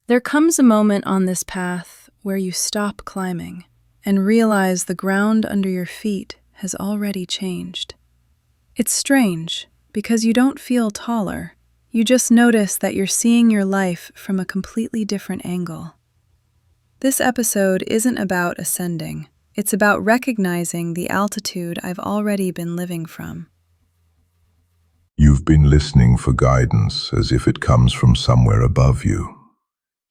There comes a moment on this path where you stop climbing and realize the ground under your feet has already changed. It's strange because you don't feel taller. You just notice that you're seeing your life from a completely different angle. This episode isn't about ascending. It's about recognizing the altitude I've already been living from. You've been listening for guidance as if it comes from somewhere above you.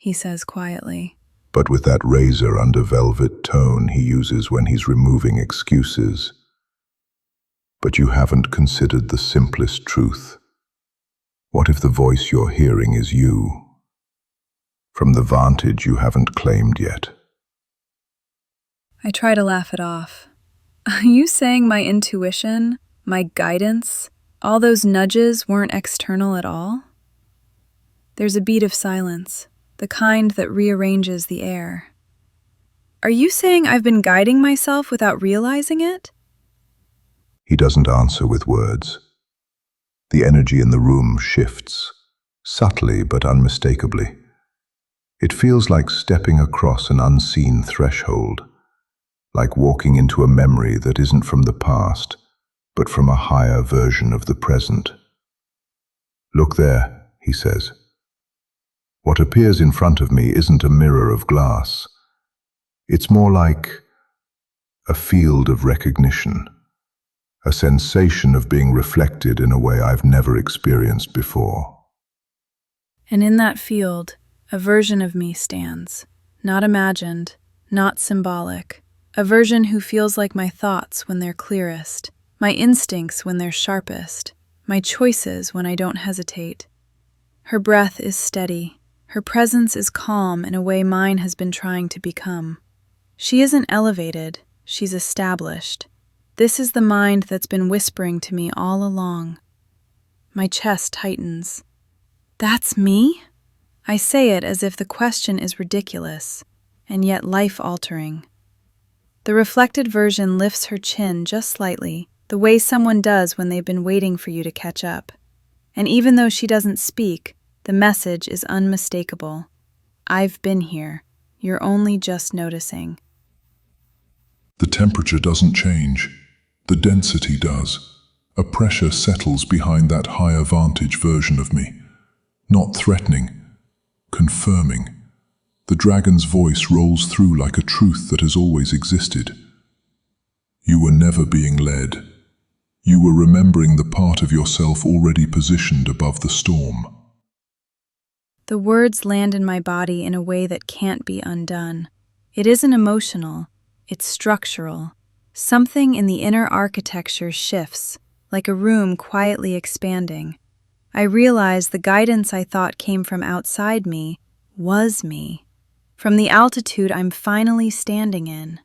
He says quietly. But with that razor under velvet tone he uses when he's removing excuses. But you haven't considered the simplest truth. What if the voice you're hearing is you? From the vantage you haven't claimed yet. I try to laugh it off. Are you saying my intuition, my guidance, all those nudges weren't external at all? There's a beat of silence, the kind that rearranges the air. Are you saying I've been guiding myself without realizing it? He doesn't answer with words. The energy in the room shifts, subtly but unmistakably. It feels like stepping across an unseen threshold, like walking into a memory that isn't from the past, but from a higher version of the present. "Look there," he says. "What appears in front of me isn't a mirror of glass. It's more like a field of recognition, a sensation of being reflected in a way I've never experienced before." And in that field, a version of me stands, not imagined, not symbolic, a version who feels like my thoughts when they're clearest, my instincts when they're sharpest, my choices when I don't hesitate. Her breath is steady. Her presence is calm in a way mine has been trying to become. She isn't elevated, she's established. This is the mind that's been whispering to me all along. My chest tightens. That's me? I say it as if the question is ridiculous, and yet life-altering. The reflected version lifts her chin just slightly, the way someone does when they've been waiting for you to catch up. And even though she doesn't speak, the message is unmistakable. I've been here. You're only just noticing. The temperature doesn't change. The density does. A pressure settles behind that higher vantage version of me. Not threatening, confirming. The dragon's voice rolls through like a truth that has always existed. You were never being led. You were remembering the part of yourself already positioned above the storm. The words land in my body in a way that can't be undone. It isn't emotional, it's structural. Something in the inner architecture shifts, like a room quietly expanding. I realize the guidance I thought came from outside me was me, from the altitude I'm finally standing in.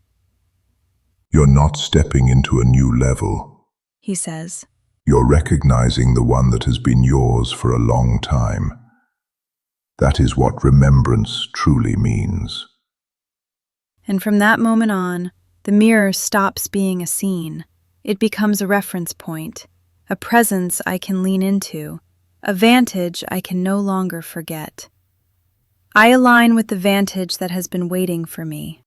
"You're not stepping into a new level," he says. "You're recognizing the one that has been yours for a long time. That is what remembrance truly means." And from that moment on, the mirror stops being a scene. It becomes a reference point, a presence I can lean into, a vantage I can no longer forget. I align with the vantage that has been waiting for me,